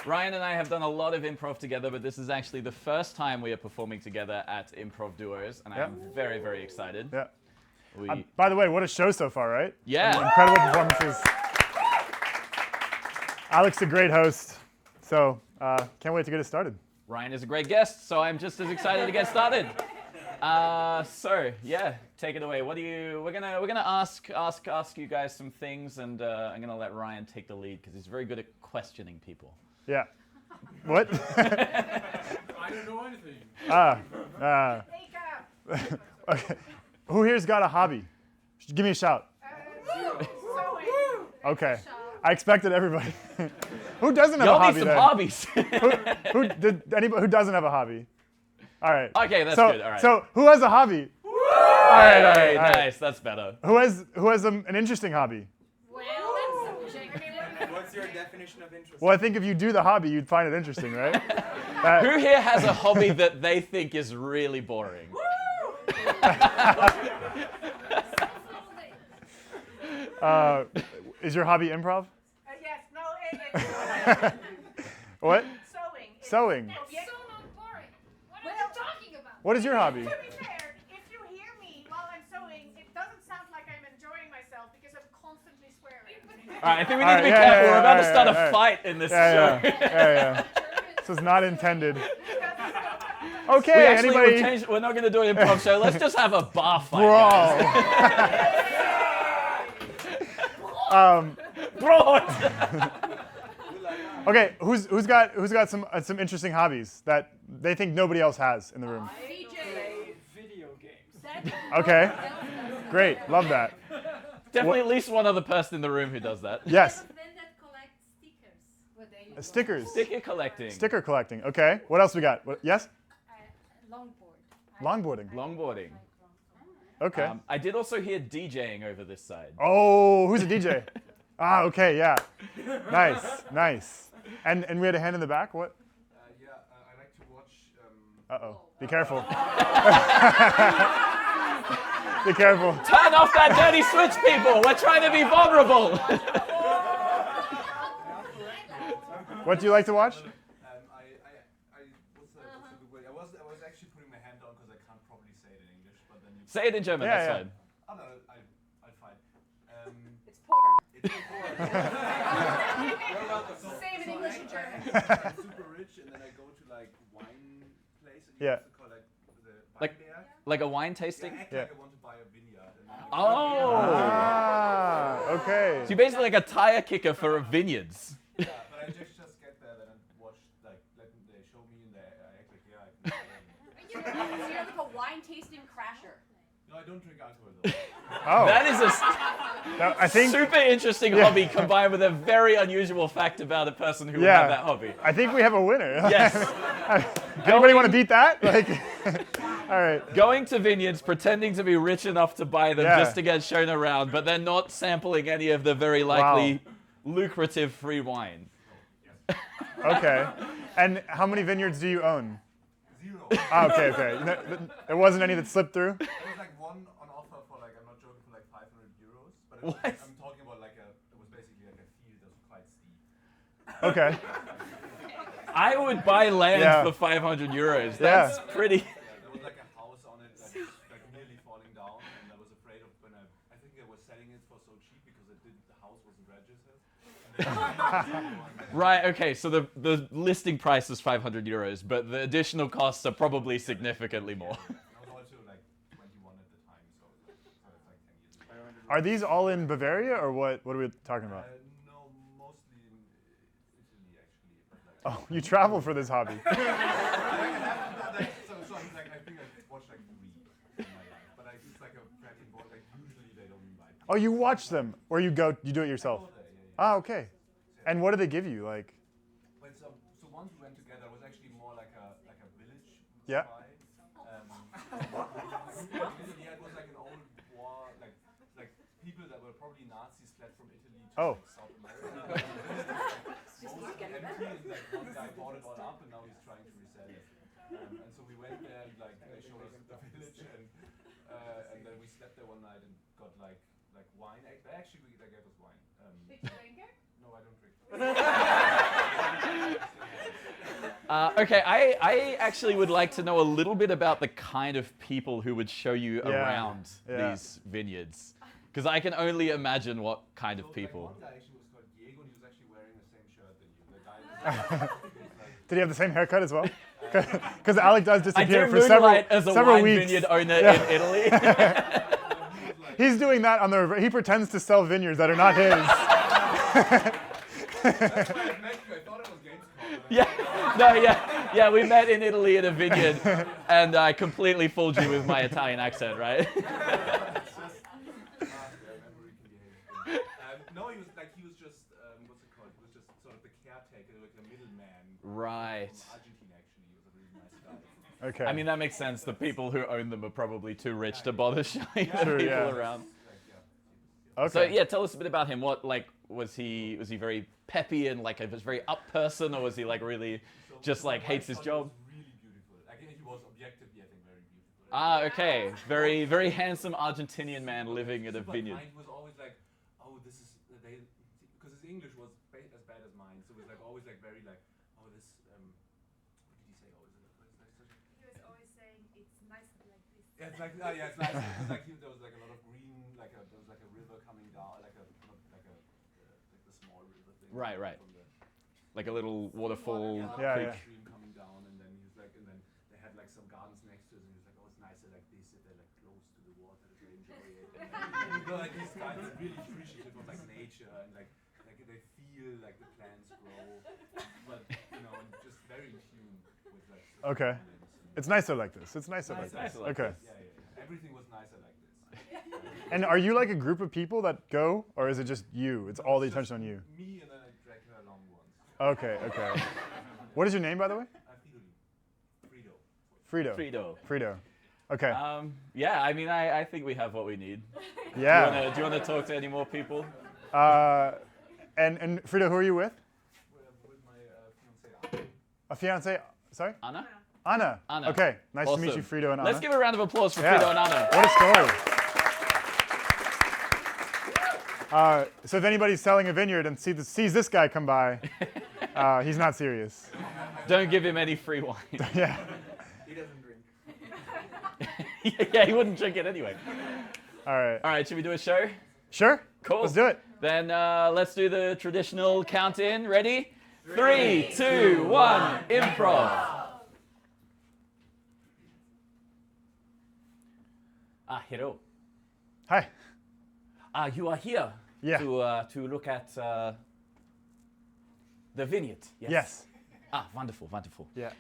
Ryan and I have done a lot of improv together, but this is actually the first time we are performing together at Improv Duos, and I'm very, very excited. Yeah. By the way, what a show so far, right? Yeah. Incredible performances. Alec's a great host, so can't wait to get it started. Ryan is a great guest, so I'm just as excited to get started. So yeah, take it away. We're gonna ask you guys some things, and I'm gonna let Ryan take the lead because he's very good at questioning people. Yeah. What? I don't know anything. Okay. Who here's got a hobby? Give me a shout. Okay. I expected everybody. Who doesn't have a hobby? Y'all need some then? hobbies. Who doesn't have a hobby? All right. Okay, that's good. All right. So who has a hobby? All right. Nice. That's better. Who has an interesting hobby? Well, that's subjective. What's your definition of interest? Well, I think if you do the hobby, you'd find it interesting, right? Who here has a hobby that they think is really boring? Is your hobby improv? Yes, no, What? sewing. Sewing. That's so not boring. What are you talking about? What is your hobby? To be fair, if you hear me while I'm sewing, it doesn't sound like I'm enjoying myself because I'm constantly swearing. All right, I think we need to be careful. We're about to start a fight in this show. Yeah. This was not intended. Okay, We're not going to do an improv show. Let's just have a bar fight. Bro. Okay, who's got some interesting hobbies that they think nobody else has in the room? DJ. Video games. Okay, great, love that. Definitely at least one other person in the room who does that. Yes. Men that collect stickers. What they Stickers. Sticker collecting. Sticker collecting. Okay. What else we got? Yes. Longboard. Longboarding. Okay. I did also hear DJing over this side. Oh, who's a DJ? Okay, yeah. Nice. And we had a hand in the back. What? I like to watch. Uh-oh. Be careful. Be careful. Turn off that dirty switch, people. We're trying to be vulnerable. What do you like to watch? I was actually putting my hand down because I can't probably say it in English, but then you. Say it in German. Yeah, that's yeah. fine. Oh no, I'll find. It's porn. It's porn. Same in English and German. I'm super rich, and then I go to like wine place, and you Yeah. also call like the Like- Weinberg. Like a wine tasting? I act Yeah. like I want to buy a vineyard. And then Okay. So you're basically like a tire kicker for vineyards. yeah, but I just get there, then I watch like they show me, and I act like I can. You're like a wine tasting crasher. No, I don't drink alcohol though. Oh. That is a I think super interesting hobby combined with a very unusual fact about a person who would Yeah. have that hobby. I think we have a winner. Yes. Anybody want to beat that? Like, all right. Going to vineyards, pretending to be rich enough to buy them Yeah. just to get shown around, but then not sampling any of the very likely lucrative free wine. Okay. And how many vineyards do you own? 0. Okay. There wasn't any that slipped through? There was like one on offer for like, I'm not joking, for like 500 euros. But it was, What? I'm talking about like it was basically like a field that was quite steep. Okay. I would buy land Yeah. for 500 euros. That's pretty. Yeah, there was like a house on it, like nearly falling down, and I was afraid of when I think they were selling it for so cheap because the house wasn't registered. Right, okay, so the listing price is 500 euros, but the additional costs are probably significantly more. I was also like 21 at the time, so it's like 10 years ago. Are these all in Bavaria or what? What are we talking about? No, mostly in Italy actually. But like, Oh, you travel for this hobby. so I'm like, I think I've watched like 3 in my life, but it's like a very important. Like usually they don't invite me. Oh, you watch them, or you do it yourself? Ah, okay. And what do they give you? Like, Well, so once we went together, it was actually more like a village. Yeah. Vibe. Yeah, it was like an old war, like people that were probably Nazis fled from Italy to Oh. like, South America. Mostly empty, and like one guy bought it all up, and now he's trying to resell it. And so we went there, and like they showed us the village, and then we slept there one night and got like wine. Actually, they gave us wine. Did you drink it? No, I don't drink. Okay, I actually would like to know a little bit about the kind of people who would show you around these vineyards. Because I can only imagine what kind of people. One guy actually was called Diego, and he was actually wearing the same shirt than you. The guy Did he have the same haircut as well? Because Alec does I disappear do for several, moonlight as a several wine weeks. vineyard owner in Italy. He's doing that on the. He pretends to sell vineyards that are not his. That's why I met you. I thought it was Gamescom. Yeah, we met in Italy in a vineyard, and I completely fooled you with my Italian accent, right? No, he was just, what's it called? He was just sort of the caretaker, like the middleman. Right. From Argentina, actually. He was a really nice guy. Okay. I mean, that makes sense. The people who own them are probably too rich to bother showing the people yeah. around. Okay. So yeah, tell us a bit about him. What was he very peppy and like a very up person, or was he like really just like hates his job? He was really beautiful. Like, he was objectively, I think, very beautiful. Ah, okay. Very, very handsome Argentinian man living in a But vineyard. mine was always like, oh, this is, because his English was as bad as mine, so it was like always like very like, oh, this, what did he say? Oh, is it like such a, He was always saying it's nicer like this. yeah, it's like, oh, yeah, it's nice. It was like, there was like a lot of green, there was like a river coming down, like the small river thing. Right. From the Like a little waterfall Yeah, creek. yeah. stream coming down, and then he was like, and then they had like some gardens next to it, and he was like, oh, it's nicer like this, if they're like close to the water, they enjoy it. And you know, like these guys are really appreciative of like nature, and like they feel like the plants grow, but you know, just very in tune with like. Okay. It's nicer like this. It's nicer like this. nicer like Okay. Yeah. Everything was nicer like this. And are you like a group of people that go, or is it just you? It's all the attention on you. Me, and then I dragged her along once. Okay. What is your name, by the way? Frido. Frito. Frito. Okay. Yeah, I mean, I think we have what we need. Yeah. Do you want to talk to any more people? And Frito, who are you with? With my fiancée. A fiance? Sorry? Anna? Anna. Anna. Okay. Nice to meet Awesome. you, Frito and Anna. Let's give a round of applause for Yeah. Frito and Anna. What a story. So if anybody's selling a vineyard and sees this guy come by, he's not serious. Don't give him any free wine. Yeah. He doesn't drink. Yeah, he wouldn't drink it anyway. All right. All right, should we do a show? Sure? Cool. Let's do it. Then let's do the traditional count in. Ready? 3, 2, 1, improv. Hello. Hi. You are here Yeah. to look at the vineyard. Yes. Yes. Wonderful. Yeah.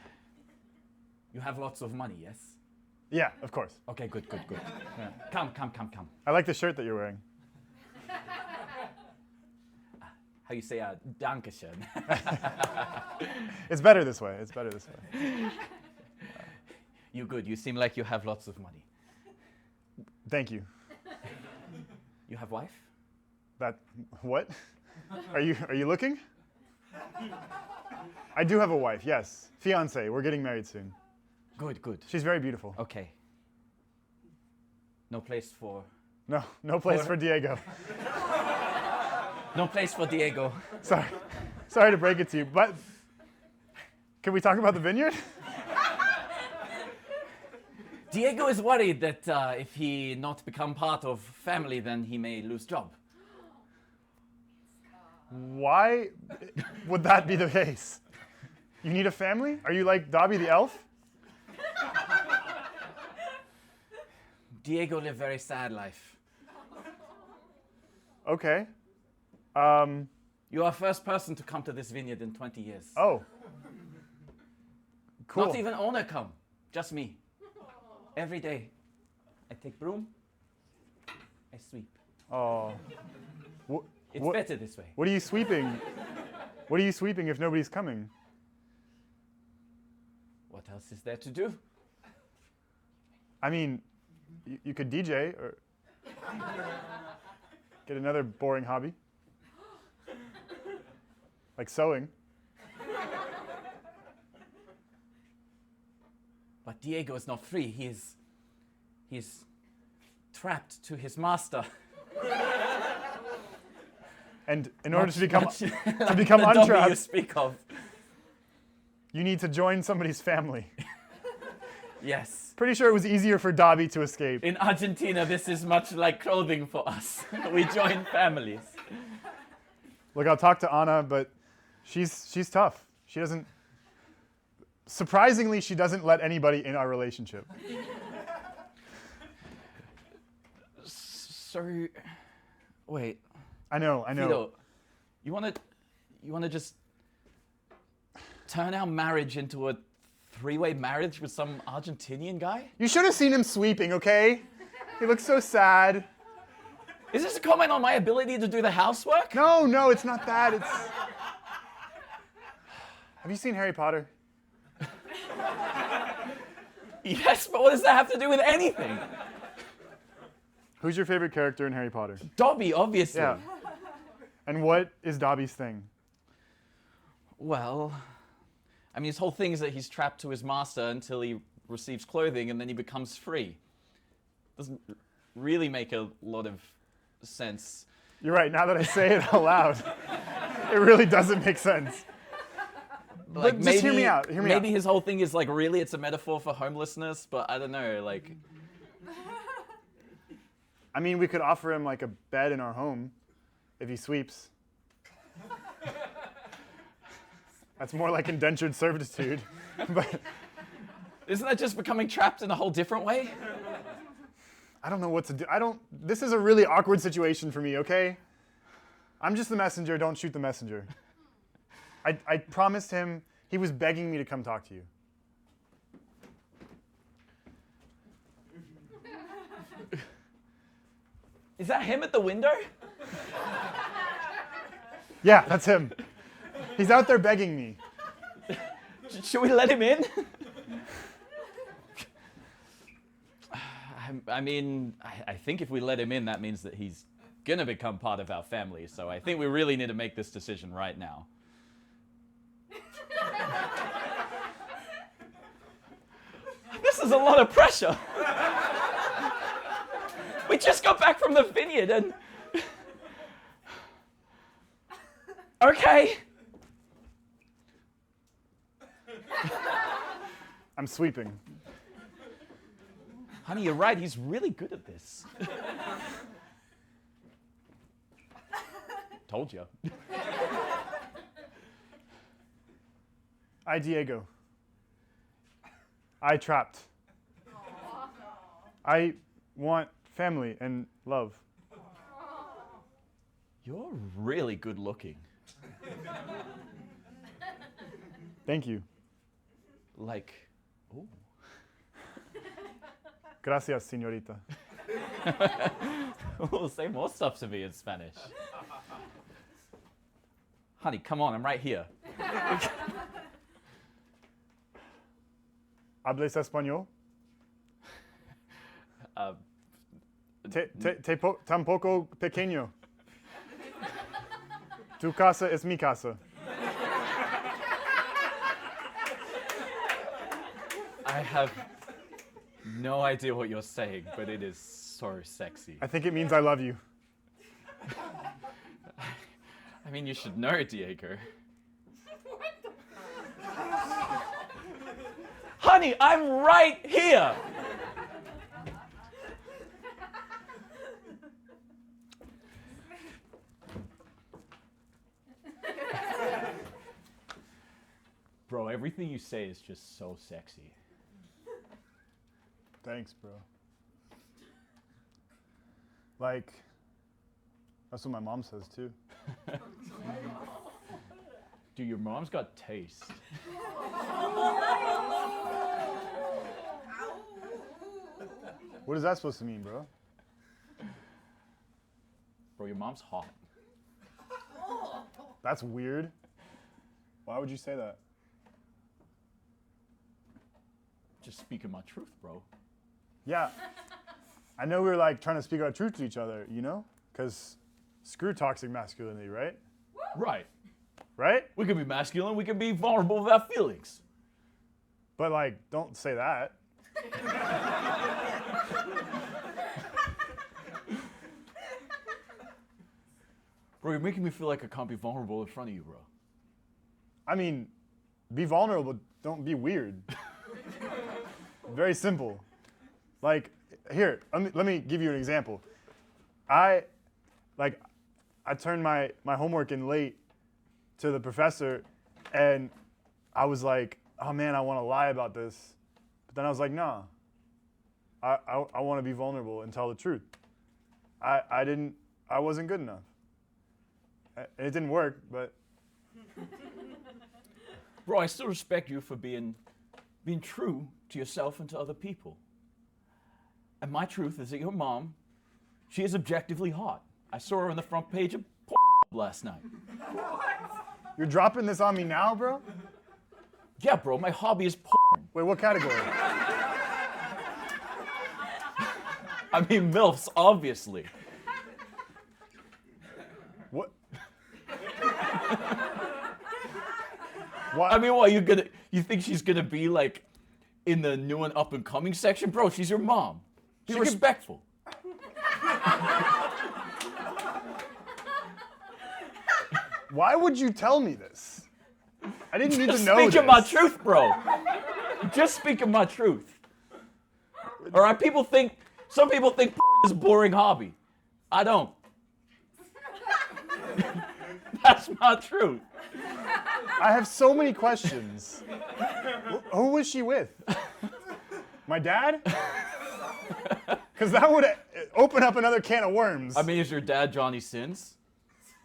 You have lots of money, yes? Yeah, of course. Okay, good. Yeah. Come. I like the shirt that you're wearing. How you say Dankeschön? It's better this way. You good. You seem like you have lots of money. Thank you. You have wife? What? Are you looking? I do have a wife, yes. Fiance. We're getting married soon. Good. She's very beautiful. Okay. No place for No place for Diego. No place for Diego. Sorry to break it to you, but can we talk about the vineyard? Diego is worried that if he not become part of family, then he may lose job. Why would that be the case? You need a family? Are you like Dobby the elf? Diego live very sad life. Okay. You are first person to come to this vineyard in 20 years. Oh. Cool. Not even owner come, just me. Every day, I take broom, I sweep. Oh. It's better this way. What are you sweeping? What are you sweeping if nobody's coming? What else is there to do? I mean, you could DJ or get another boring hobby. Like sewing. But Diego is not free. He's trapped to his master. And in order to become the become Dobby you untrapped, speak of. You need to join somebody's family. Yes. Pretty sure it was easier for Dobby to escape. In Argentina, this is much like clothing for us. We join families. Look, I'll talk to Anna, but she's tough. She doesn't. Surprisingly, she doesn't let anybody in our relationship. So, wait. I know. Fido, you wanna just turn our marriage into a three-way marriage with some Argentinian guy? You should have seen him sweeping, okay? He looks so sad. Is this a comment on my ability to do the housework? No, it's not that. It's. Have you seen Harry Potter? Yes, but what does that have to do with anything? Who's your favorite character in Harry Potter? Dobby, obviously. Yeah. And what is Dobby's thing? Well, I mean, his whole thing is that he's trapped to his master until he receives clothing and then he becomes free. Doesn't really make a lot of sense. You're right, now that I say it out loud, it really doesn't make sense. Like, But just hear me out, Maybe his whole thing is like, really, it's a metaphor for homelessness, but I don't know, like... I mean, we could offer him like a bed in our home if he sweeps. That's more like indentured servitude. But Isn't that just becoming trapped in a whole different way? I don't know what to do. This is a really awkward situation for me, okay? I'm just the messenger, don't shoot the messenger. I promised him, he was begging me to come talk to you. Is that him at the window? Yeah, that's him. He's out there begging me. Should we let him in? I mean, I think if we let him in, that means that he's gonna become part of our family. So I think we really need to make this decision right now. This is a lot of pressure. We just got back from the vineyard and... Okay. I'm sweeping. Honey, you're right. He's really good at this. Told you. I, Diego. I trapped. I want family and love. You're really good looking. Thank you. Like, oh. Gracias, señorita. Oh, say more stuff to me in Spanish. Honey, come on, I'm right here. ¿Hablas español? Tampoco pequeño. Tu casa es mi casa. I have no idea what you're saying, but it is so sexy. I think it means I love you. I mean, you should know, Diego. Honey, I'm right here. Bro, everything you say is just so sexy. Thanks, bro. Like, that's what my mom says too. Dude, your mom's got taste. What is that supposed to mean, bro? Bro, your mom's hot. That's weird. Why would you say that? Just speaking my truth, bro. Yeah. I know we were like trying to speak our truth to each other, you know? Because screw toxic masculinity, right? Right. Right? We can be masculine, we can be vulnerable with our feelings. But like, don't say that. Bro, you're making me feel like I can't be vulnerable in front of you, bro. I mean, be vulnerable. Don't be weird. Very simple. Like, here, let me give you an example. I turned my homework in late to the professor, and I was like, oh man, I want to lie about this. But then I was like, nah. I want to be vulnerable and tell the truth. I wasn't good enough. It didn't work, but. Bro, I still respect you for being true to yourself and to other people. And my truth is that your mom, she is objectively hot. I saw her on the front page of Pornhub last night. You're dropping this on me now, bro? Yeah, bro, my hobby is porn. Wait, what category? I mean, MILFs, obviously. What? What? I mean, what, you think she's gonna be like in the new and up and coming section? Bro, she's your mom. Be respectful. Why would you tell me this? I didn't need to Just know this. speaking my truth, bro. Just speaking my truth. All right, some people think porn is a boring hobby. I don't. That's my truth. I have so many questions. Who was she with? My dad? Because that would open up another can of worms. I mean, is your dad Johnny Sins?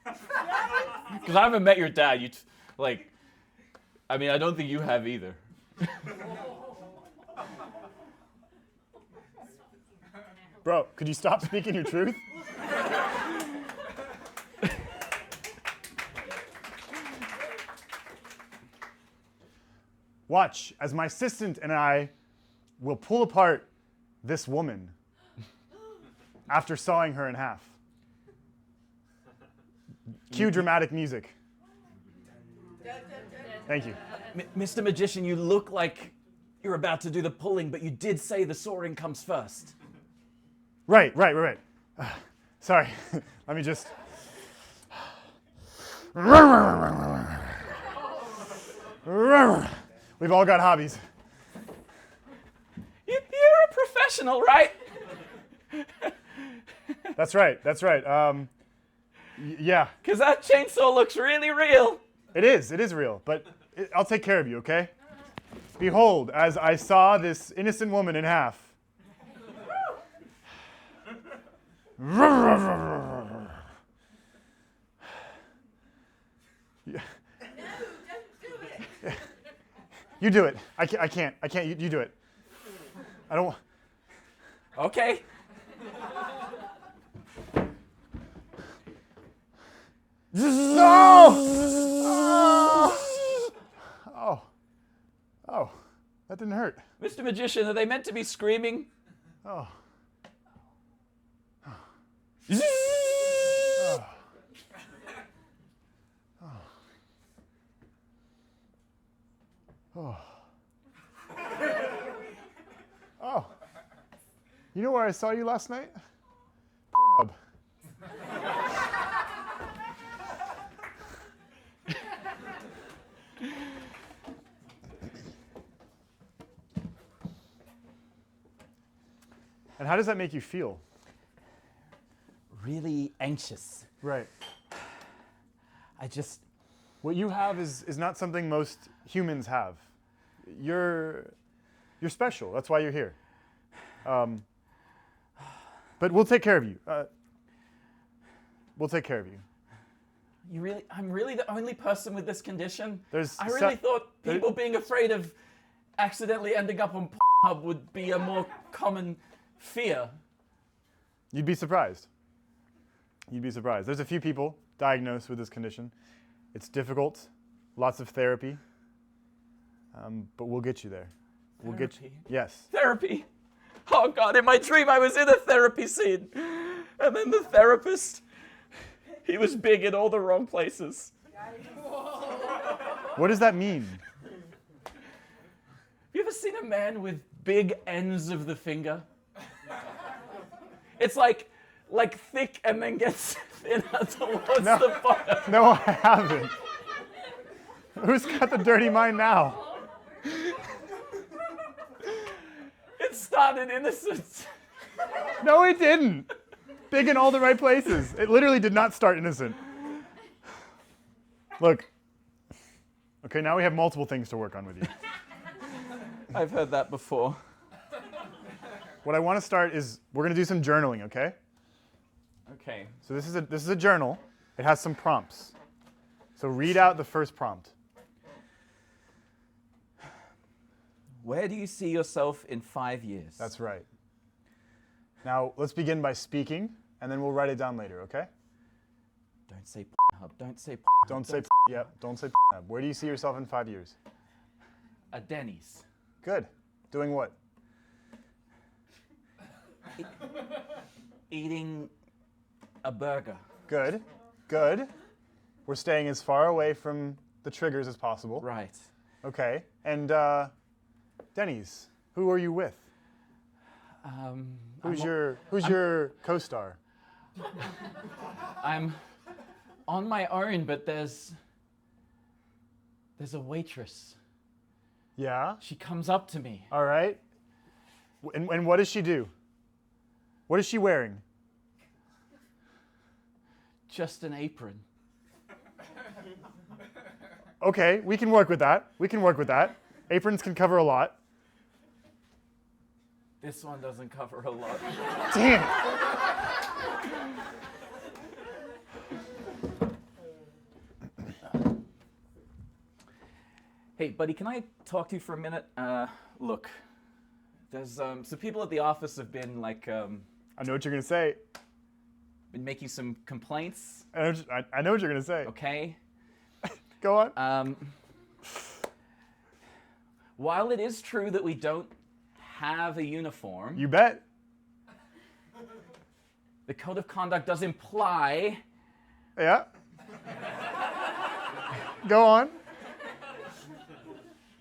Because I haven't met your dad. I mean, I don't think you have either. Bro, could you stop speaking your truth? Watch as my assistant and I will pull apart this woman after sawing her in half. Cue dramatic music. Thank you. Mr. Magician, you look like you're about to do the pulling, but you did say the sawing comes first. Right. Sorry, let me just. We've all got hobbies. You're a professional, right? That's right. Yeah. Because that chainsaw looks really real. It is real, but I'll take care of you, okay? Behold, as I saw this innocent woman in half. Yeah. You do it. I can't. You do it. I don't. Okay. No! Oh, that didn't hurt. Mr. Magician, are they meant to be screaming? Oh. Oh. You know where I saw you last night? Pornhub. And how does that make you feel? Really anxious. Right. I just... What you have is not something most humans have. You're special. That's why you're here. But we'll take care of you. We'll take care of you. I'm really the only person with this condition? I really Seth, thought people being afraid of accidentally ending up on Pornhub would be a more common fear. You'd be surprised. There's a few people diagnosed with this condition. It's difficult, lots of therapy, but we'll get you there. We'll get you. Yes. Therapy? Oh God, in my dream I was in a therapy scene. And then the therapist, he was big in all the wrong places. What does that mean? Have you ever seen a man with big ends of the finger? It's like thick and then gets thinner towards the bottom. No, I haven't. Who's got the dirty mind now? It started innocent. No, it didn't. Big in all the right places. It literally did not start innocent. Look. Okay, now we have multiple things to work on with you. I've heard that before. What I want to start is we're going to do some journaling, okay? Okay. So this is a journal. It has some prompts. So read out the first prompt. Where do you see yourself in 5 years? That's right. Now, let's begin by speaking, and then we'll write it down later, okay? Don't say hub. Don't say Don't say yep, don't say Where do you see yourself in 5 years? a Denny's. Good. Doing what? Eating a burger. Good. Good. We're staying as far away from the triggers as possible. Right. Okay. And Denny's, who are you with? Who's your co-star? I'm on my own, but there's a waitress. Yeah. She comes up to me. All right. And what does she do? What is she wearing? Just an apron. Okay, we can work with that. We can work with that. Aprons can cover a lot. This one doesn't cover a lot. Damn. Hey, buddy, can I talk to you for a minute? Look, there's some people at the office have been like I know what you're gonna say. been making some complaints. I know what you're gonna say. Okay. Go on. While it is true that we don't have a uniform, You bet. the code of conduct does imply Yeah. Go on.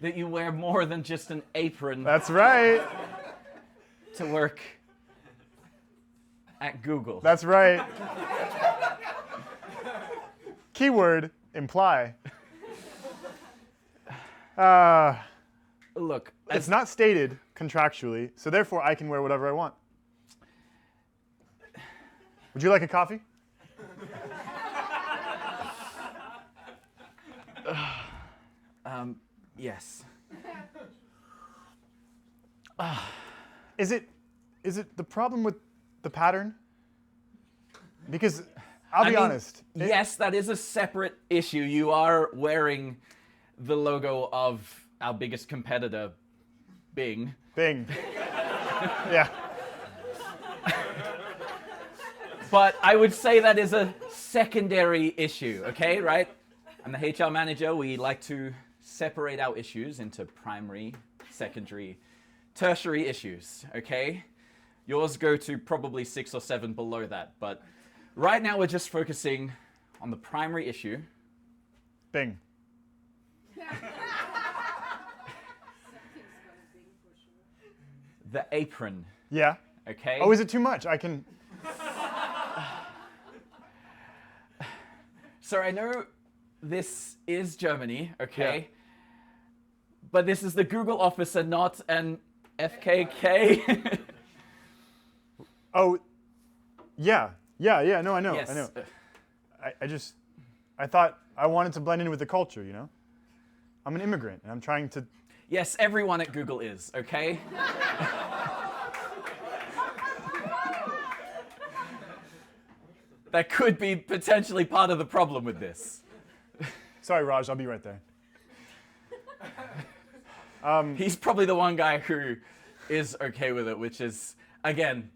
that you wear more than just an apron That's right. to work at Google. That's right. Keyword, imply. Look, It's not stated contractually, so therefore I can wear whatever I want. Would you like a coffee? yes. Is it the problem with the pattern? Because I'll be honest. Yes, that is a separate issue. You are wearing the logo of our biggest competitor, Bing. Bing. Yeah. But I would say that is a secondary issue, okay, right? I'm the HR manager. We like to separate our issues into primary, secondary, tertiary issues, okay? Yours go to probably 6 or 7 below that, but right now we're just focusing on the primary issue. Bing. The apron, Yeah. okay? Oh, is it too much? I can. So I know this is Germany, okay? Yeah. But this is the Google office and not an FKK. Oh. Yeah. Yeah. No, I know. Yes. I know. I thought I wanted to blend in with the culture, you know? I'm an immigrant, and I'm trying to. Yes, everyone at Google is, okay? That could be potentially part of the problem with this. Sorry, Raj, I'll be right there. He's probably the one guy who is okay with it, which is, again,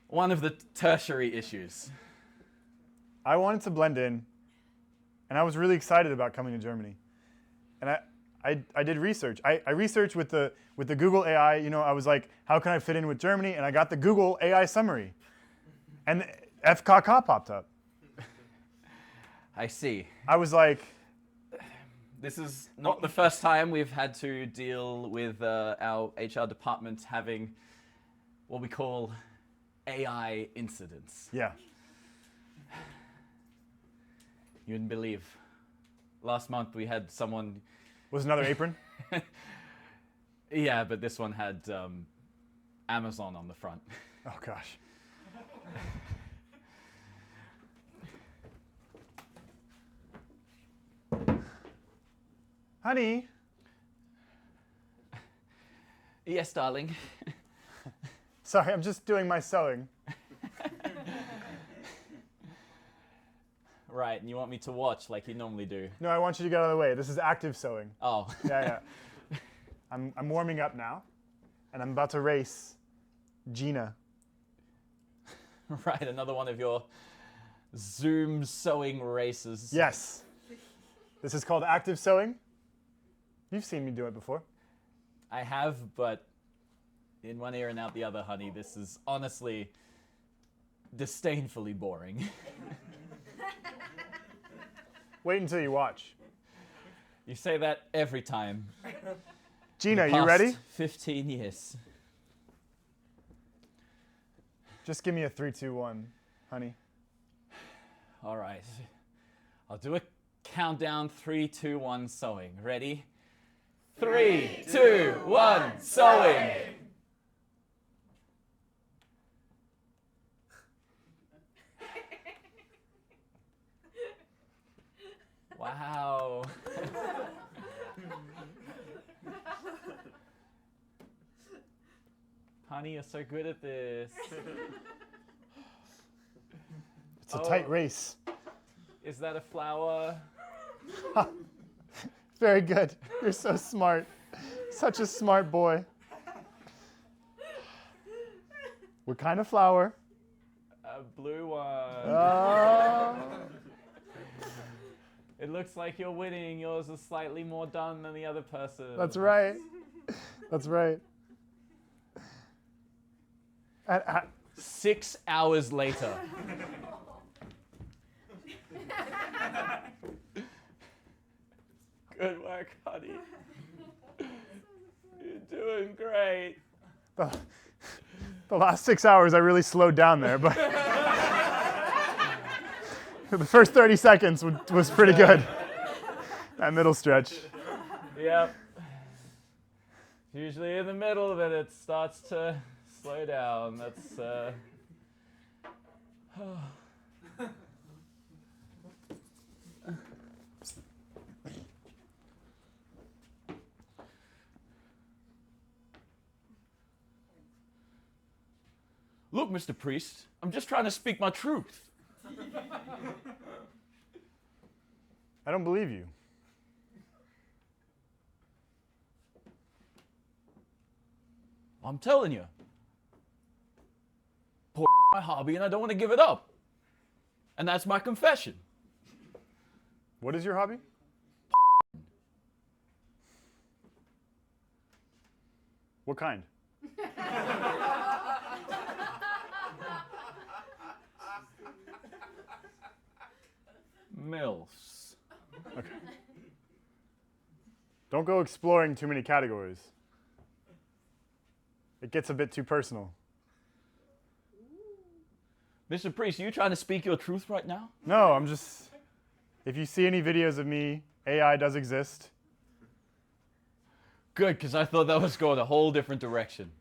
one of the tertiary issues. I wanted to blend in, and I was really excited about coming to Germany. And I did research. I researched with the Google AI. You know, I was like, how can I fit in with Germany? And I got the Google AI summary, and FKK popped up. I see. I was like, This is not the first time we've had to deal with our HR department having what we call AI incidents. yeah. You wouldn't believe. last month we had someone. Was another apron? Yeah, but this one had Amazon on the front. Oh gosh. Honey. Yes, darling. Sorry, I'm just doing my sewing. Right, and you want me to watch like you normally do? No, I want you to get out of the way. This is active sewing. Oh. Yeah. I'm warming up now, and I'm about to race Gina. Right, another one of your Zoom sewing races. Yes. This is called active sewing. You've seen me do it before. I have, but in one ear and out the other, honey. This is honestly disdainfully boring. Wait until you watch. You say that every time. Gina, you Past ready? 15 years. Just give me a 3, 2, 1, honey. All right. I'll do a countdown. 3, 2, 1, sewing. Ready? 3, 2, 1, sewing. Wow. Honey, you're so good at this. It's a tight race. Is that a flower? Very good. You're so smart. Such a smart boy. What kind of flower? A blue one. Oh. It looks like you're winning. Yours is slightly more done than the other person. That's right. That's right. 6 hours later. Good work, honey. You're doing great. The last 6 hours, I really slowed down there, but the first 30 seconds was pretty good. That middle stretch. Yep. Usually in the middle of it, it starts to slow down. That's Look, Mr. Priest, I'm just trying to speak my truth. I don't believe you. I'm telling you. Porn is my hobby and I don't want to give it up. And that's my confession. What is your hobby? What kind? MILFs. Okay. Don't go exploring too many categories. It gets a bit too personal. Mr. Priest, are you trying to speak your truth right now? No, I'm just... If you see any videos of me, AI does exist. Good, because I thought that was going a whole different direction.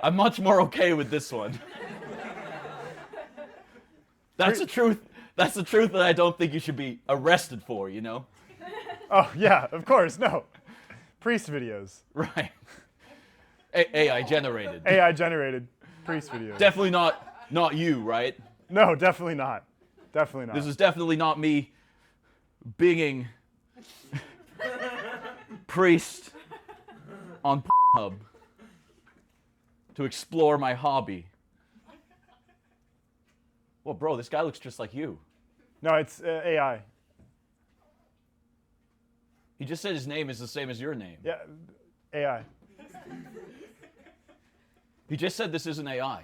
I'm much more okay with this one. That's the truth. That's the truth that I don't think you should be arrested for, you know? Oh, yeah, of course, no. Priest videos. Right. AI generated. AI generated priest videos. Definitely not you, right? No, definitely not. Definitely not. This is definitely not me binging priest on Pornhub to explore my hobby. Well, bro, this guy looks just like you. No, it's AI. He just said his name is the same as your name. Yeah, AI. He just said this isn't AI.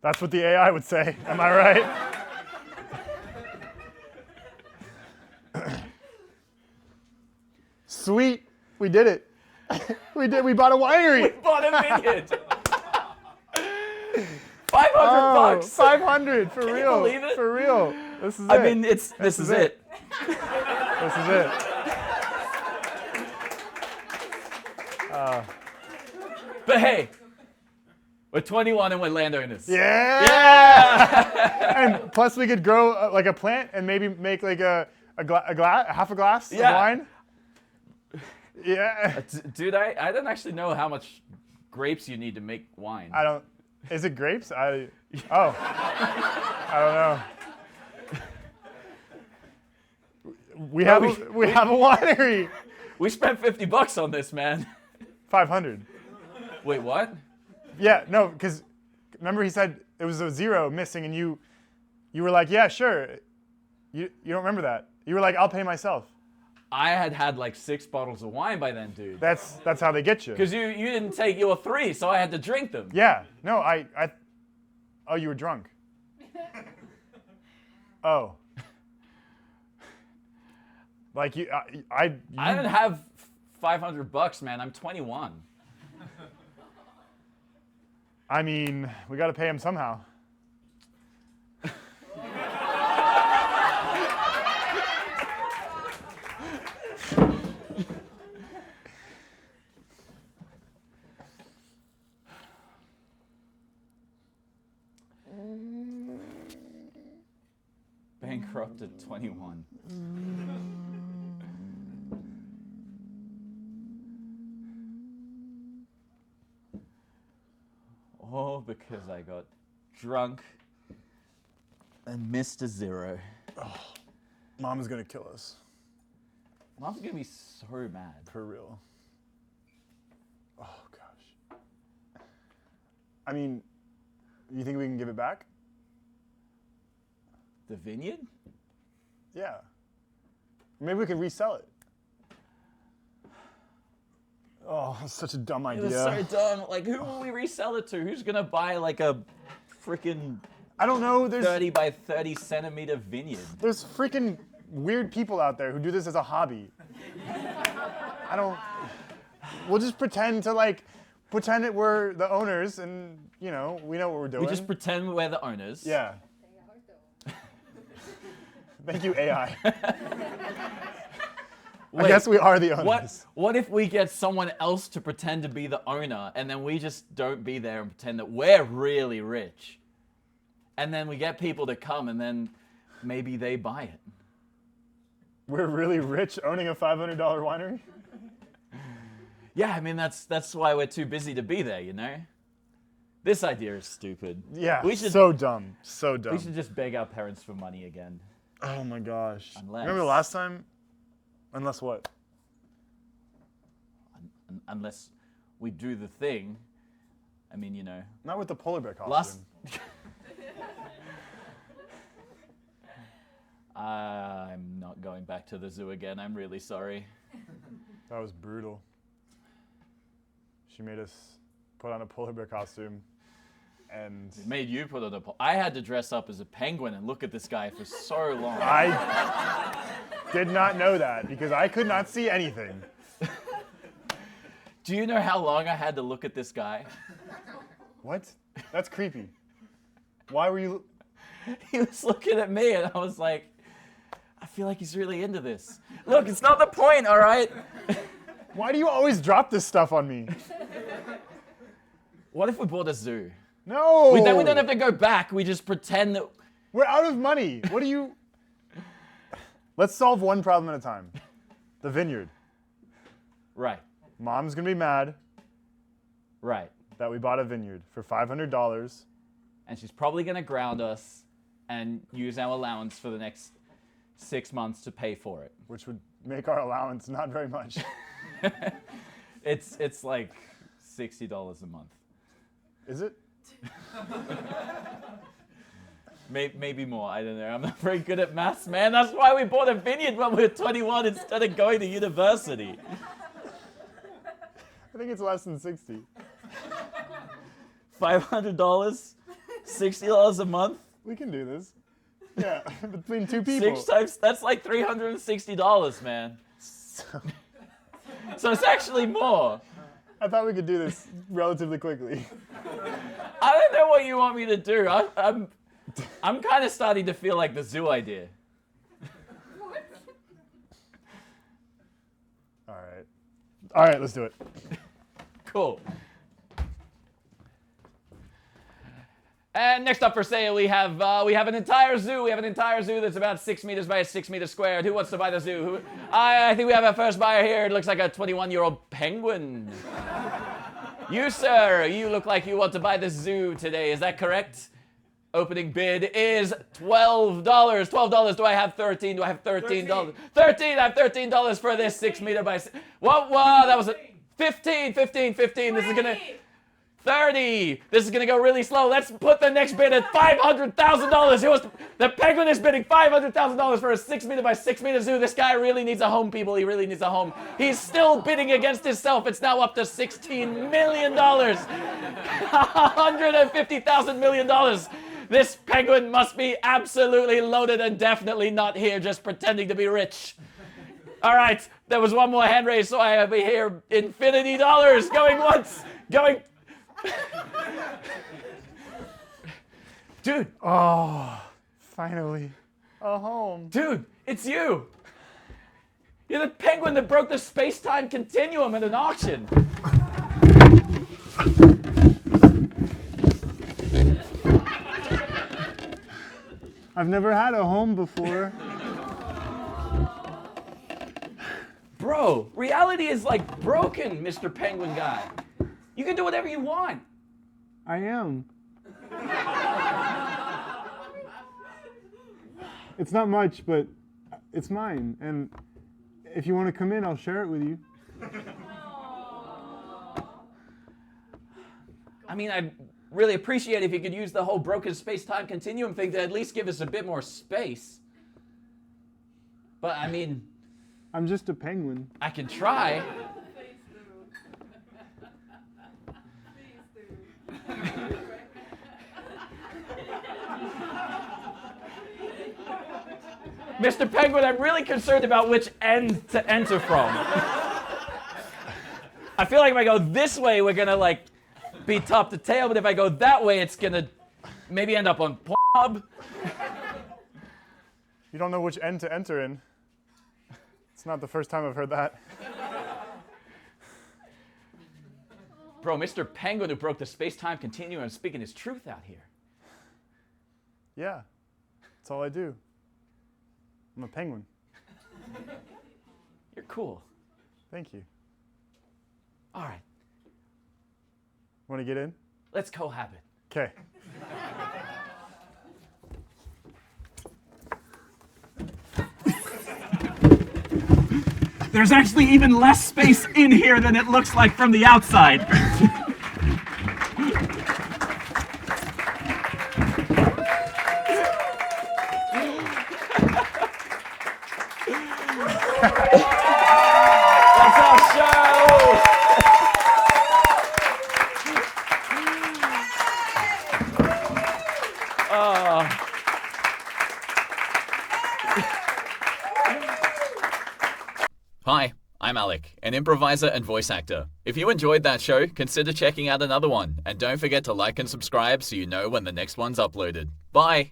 That's what the AI would say. Am I right? Sweet. We did it. We bought a winery. Bought a vineyard. $500. 500 for you real. believe it? For real. This is I it. mean, this is it. This is it. But hey, we're 21 and we're landowners. Yeah. Yeah. And plus we could grow like a plant and maybe make like half a glass Yeah. of wine. Yeah. Dude, I don't actually know how much grapes you need to make wine. I don't. Is it grapes? I don't know. We have a winery. We spent $50 on this, man. 500. Wait, what? Yeah, no, because remember he said it was a zero missing, and you were like, yeah, sure. You don't remember that? You were like, I'll pay myself. I had like 6 bottles of wine by then, dude. That's how they get you. Because you didn't take your 3, so I had to drink them. Yeah. No, oh, you were drunk. Oh. Like I didn't have $500, man. I'm 21. I mean, we got to pay him somehow. Bankrupt at 21. All because I got drunk and missed a zero. Mom's gonna kill us. Mom's gonna be so mad. For real. Oh gosh. I mean, you think we can give it back? The vineyard? Yeah. Maybe we could resell it. Oh, that's such a dumb It idea. was so dumb. Like, who will we resell it to? Who's gonna buy like a freaking I don't know. 30 by 30 centimeter vineyard? There's freaking weird people out there who do this as a hobby. We'll just pretend that we're the owners and, we know what we're doing. We just pretend we're the owners. Yeah. Thank you, AI. I guess we are the owners. What if we get someone else to pretend to be the owner and then we just don't be there and pretend that we're really rich? And then we get people to come and then maybe they buy it. We're really rich owning a $500 winery? Yeah, I mean, that's why we're too busy to be there, This idea is stupid. Yeah, so so dumb. So dumb. We should just beg our parents for money again. Oh my gosh. Unless- Remember the last time? Unless what? Unless we do the thing. I mean, Not with the polar bear costume. last... I'm not going back to the zoo again. I'm really sorry. That was brutal. She made us put on a polar bear costume and It made you put on I had to dress up as a penguin and look at this guy for so long. I did not know that because I could not see anything. Do you know how long I had to look at this guy? What? That's creepy. Why were you... He was looking at me and I was like, I feel like he's really into this. Look, it's not the point, all right? Why do you always drop this stuff on me? What if we bought a zoo? No! Then we don't have to go back. We just pretend that... We're out of money. What do you... Let's solve one problem at a time. The vineyard. Right, Mom's going to be mad right. that we bought a vineyard for $500. And she's probably going to ground us and use our allowance for the next 6 months to pay for it. Which would make our allowance not very much. It's like $60 a month. Is it? Maybe more, I don't know. I'm not very good at maths, man. That's why we bought a vineyard when we were 21 instead of going to university. I think it's less than 60. $500, $60 a month. We can do this. Yeah, between two people. 6 times, that's like $360, man. So it's actually more. I thought we could do this relatively quickly. I don't know what you want me to do. I'm kind of starting to feel like the zoo idea. All right, let's do it. Cool. And next up for sale, we have an entire zoo. We have an entire zoo that's about 6 meters by 6 meters squared. Who wants to buy the zoo? I think we have our first buyer here. It looks like a 21-year-old penguin. You, sir, you look like you want to buy the zoo today. Is that correct? Opening bid is $12. $12. Do I have 13? Do I have $13? 13. I have $13 for this 6 meter by. What? That was a 15. This is gonna. 30. This is gonna go really slow. Let's put the next bid at $500,000. The penguin is bidding $500,000 for a 6 meter by 6 meter zoo. This guy really needs a home, people. He really needs a home. He's still bidding against himself. It's now up to $16 million. $150,000 million. This penguin must be absolutely loaded and definitely not here just pretending to be rich. All right, there was one more hand raise, so I have here infinity dollars going once, going. Dude. Oh, finally. A home. Dude, it's you. You're the penguin that broke the space-time continuum at an auction. I've never had a home before. Bro, reality is like broken, Mr. Penguin guy. You can do whatever you want. I am. It's not much, but it's mine. And if you want to come in, I'll share it with you. I mean, I'd really appreciate if you could use the whole broken space-time continuum thing to at least give us a bit more space. But, I mean... I'm just a penguin. I can try. Mr. Penguin, I'm really concerned about which end to enter from. I feel like if I go this way, we're gonna like be top to tail, but if I go that way, it's gonna maybe end up on Pornhub. You don't know which end to enter in. It's not the first time I've heard that. Bro, Mr. Penguin who broke the space-time continuum is speaking his truth out here. Yeah, that's all I do. I'm a penguin. You're cool. Thank you. All right, Want to get in? let's cohabit. Okay. There's actually even less space in here than it looks like from the outside. That's our show. Hi, I'm Alec, an improviser and voice actor. If you enjoyed that show, consider checking out another one, and don't forget to like and subscribe so you know when the next one's uploaded. Bye!